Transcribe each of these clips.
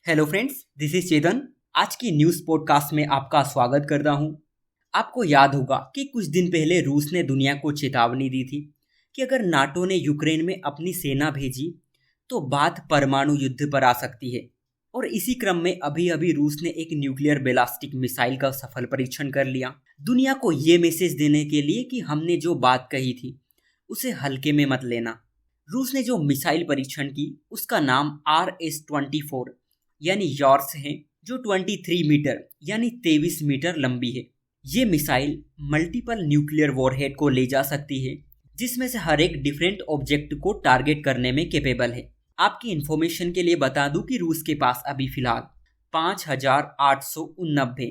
Hello friends, this is चेतन। आज की news podcast में आपका स्वागत करता हूं। आपको याद होगा कि कुछ दिन पहले रूस ने दुनिया को चेतावनी दी थी कि अगर नाटो ने यूक्रेन में अपनी सेना भेजी तो बात परमाणु युद्ध पर आ सकती है। और इसी क्रम में अभी अभी रूस ने एक न्यूक्लियर बैलिस्टिक मिसाइल का सफल परीक्षण कर लिया, दुनिया को ये मैसेज देने के लिए कि हमने जो बात कही थी उसे हल्के में मत लेना। रूस ने जो मिसाइल परीक्षण की उसका नाम RS-24 यानी यॉर्स है, जो 23 मीटर यानी 23 मीटर लंबी है। ये मिसाइल मल्टीपल न्यूक्लियर वॉरहेड को ले जा सकती है, जिसमें से हर एक डिफरेंट ऑब्जेक्ट को टारगेट करने में कैपेबल है। आपकी इंफॉर्मेशन के लिए बता दूं कि रूस के पास अभी फिलहाल 5,889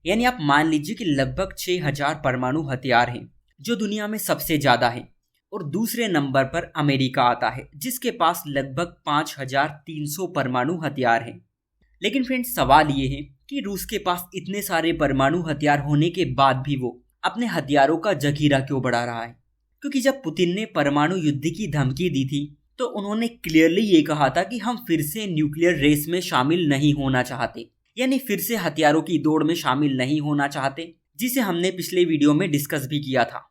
यानी आप मान लीजिए कि लगभग 6,000 परमाणु हथियार हैं, जो दुनिया में सबसे ज्यादा है। और दूसरे नंबर पर अमेरिका आता है, जिसके पास लगभग 5,300 परमाणु हथियार हैं। लेकिन फ्रेंड्स, सवाल ये है कि रूस के पास इतने सारे परमाणु हथियार होने के बाद भी वो अपने हथियारों का जखीरा क्यों बढ़ा रहा है? क्योंकि जब पुतिन ने परमाणु युद्ध की धमकी दी थी तो उन्होंने क्लियरली ये कहा था कि हम फिर से न्यूक्लियर रेस में शामिल नहीं होना चाहते, यानी फिर से हथियारों की दौड़ में शामिल नहीं होना चाहते, जिसे हमने पिछले वीडियो में डिस्कस भी किया था।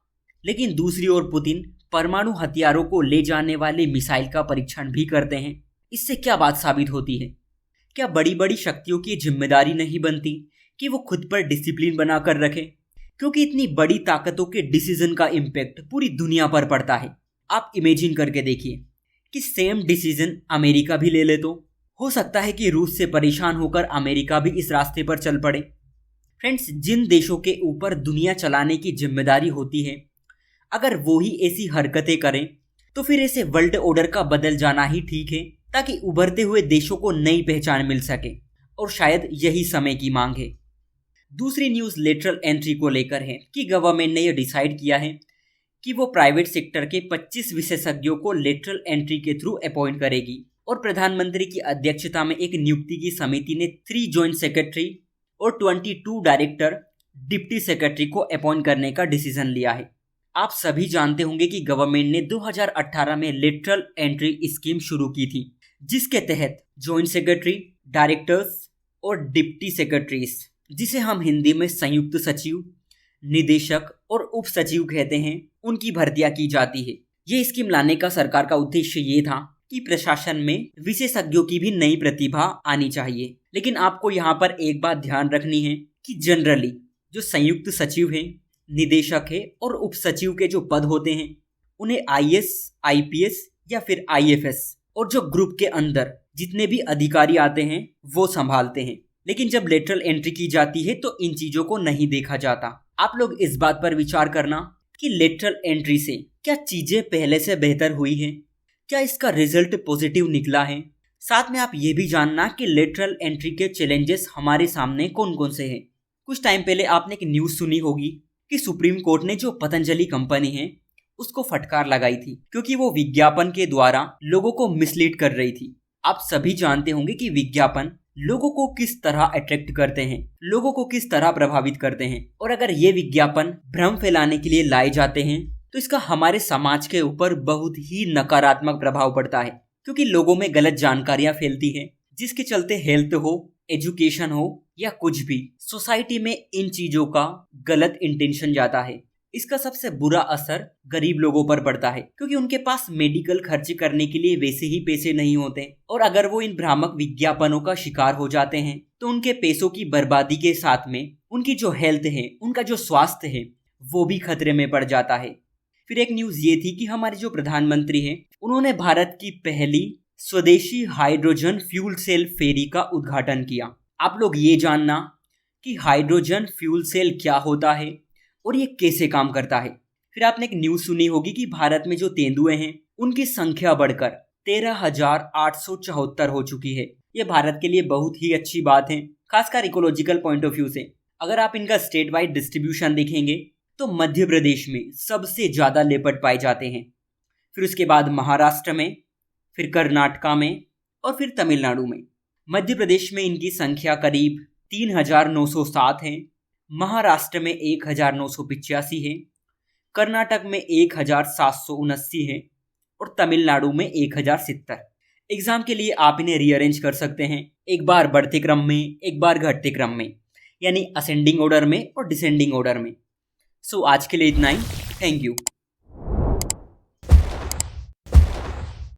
लेकिन दूसरी ओर पुतिन परमाणु हथियारों को ले जाने वाले मिसाइल का परीक्षण भी करते हैं। इससे क्या बात साबित होती है? क्या बड़ी बड़ी शक्तियों की जिम्मेदारी नहीं बनती कि वो खुद पर डिसिप्लिन बनाकर रखें? क्योंकि इतनी बड़ी ताकतों के डिसीजन का इम्पैक्ट पूरी दुनिया पर पड़ता है। आप इमेजिन करके देखिए कि सेम डिसीजन अमेरिका भी ले ले तो हो सकता है कि रूस से परेशान होकर अमेरिका भी इस रास्ते पर चल पड़े। फ्रेंड्स, जिन देशों के ऊपर दुनिया चलाने की जिम्मेदारी होती है, अगर वो ही ऐसी हरकतें करें तो फिर ऐसे वर्ल्ड ऑर्डर का बदल जाना ही ठीक है, ताकि उभरते हुए देशों को नई पहचान मिल सके। और शायद यही समय की मांग है। दूसरी न्यूज़ लेटरल एंट्री को लेकर है कि गवर्नमेंट ने यह डिसाइड किया है कि वो प्राइवेट सेक्टर के 25 विशेषज्ञों को लेटरल एंट्री के थ्रू अपॉइंट करेगी। और प्रधानमंत्री की अध्यक्षता में एक नियुक्ति की समिति ने 3 जॉइंट सेक्रेटरी और 22 डायरेक्टर डिप्टी सेक्रेटरी को अपॉइंट करने का डिसीजन लिया है। आप सभी जानते होंगे कि गवर्नमेंट ने 2018 में लेटरल एंट्री स्कीम शुरू की थी, जिसके तहत जॉइंट सेक्रेटरी, डायरेक्टर्स और डिप्टी सेक्रेटरीज, जिसे हम हिंदी में संयुक्त सचिव, निदेशक और उप सचिव कहते हैं, उनकी भर्तियां की जाती है। ये स्कीम लाने का सरकार का उद्देश्य ये था कि प्रशासन में विशेषज्ञों की भी नई प्रतिभा आनी चाहिए। लेकिन आपको यहाँ पर एक बात ध्यान रखनी है कि जनरली जो संयुक्त सचिव हैं, निदेशक है और उप सचिव के जो पद होते हैं, उन्हें IAS, IPS या फिर IFS और जो ग्रुप के अंदर जितने भी अधिकारी आते हैं वो संभालते हैं। लेकिन जब लेटरल एंट्री की जाती है तो इन चीजों को नहीं देखा जाता। आप लोग इस बात पर विचार करना कि लेटरल एंट्री से क्या चीजें पहले से बेहतर हुई हैं? क्या इसका रिजल्ट पॉजिटिव निकला है? साथ में आप ये भी जानना कि लेटरल एंट्री के चैलेंजेस हमारे सामने कौन कौन से हैं। कुछ टाइम पहले आपने एक न्यूज सुनी होगी कि सुप्रीम कोर्ट ने जो पतंजलि कंपनी है उसको फटकार लगाई थी, क्योंकि वो विज्ञापन के द्वारा लोगों को मिसलीड कर रही थी। आप सभी जानते होंगे कि विज्ञापन लोगों को किस तरह अट्रैक्ट करते हैं, लोगों को किस तरह प्रभावित करते हैं। और अगर ये विज्ञापन भ्रम फैलाने के लिए लाए जाते हैं तो इसका हमारे समाज के ऊपर बहुत ही नकारात्मक प्रभाव पड़ता है, क्योंकि लोगों में गलत जानकारियां फैलती हैं, जिसके चलते हेल्थ हो, एजुकेशन हो या कुछ भी, सोसाइटी में इन चीजों का गलत इंटेंशन जाता है। इसका सबसे बुरा असर गरीब लोगों पर पड़ता है, क्योंकि उनके पास मेडिकल खर्च करने के लिए वैसे ही पैसे नहीं होते। और अगर वो इन भ्रामक विज्ञापनों का शिकार हो जाते हैं तो उनके पैसों की बर्बादी के साथ में उनकी जो हेल्थ है, उनका जो स्वास्थ्य है, वो भी खतरे में पड़ जाता है। फिर एक न्यूज ये थी कि हमारे जो प्रधानमंत्री हैं, उन्होंने भारत की पहली स्वदेशी हाइड्रोजन फ्यूल सेल फेरी का उद्घाटन किया। आप लोग ये जानना कि हाइड्रोजन फ्यूल सेल क्या होता है और ये कैसे काम करता है। फिर आपने एक न्यूज सुनी होगी कि भारत में जो तेंदुए हैं उनकी संख्या बढ़कर 13,874 हो चुकी है। ये भारत के लिए बहुत ही अच्छी बात है, खासकर इकोलॉजिकल पॉइंट ऑफ व्यू से। अगर आप इनका स्टेट वाइड डिस्ट्रीब्यूशन देखेंगे तो मध्य प्रदेश में सबसे ज्यादा लेपर्ड पाए जाते हैं, फिर उसके बाद महाराष्ट्र में, फिर कर्नाटका में और फिर तमिलनाडु में। मध्य प्रदेश में इनकी संख्या करीब 3,907 है, महाराष्ट्र में 1,985 है, कर्नाटक में 1,779 है और तमिलनाडु में 1,070। एग्जाम के लिए आप इन्हें रीअरेंज कर सकते हैं, एक बार बढ़ते क्रम में, एक बार घटते क्रम में, यानी असेंडिंग ऑर्डर में और डिसेंडिंग ऑर्डर में। सो आज के लिए इतना ही। Thank you.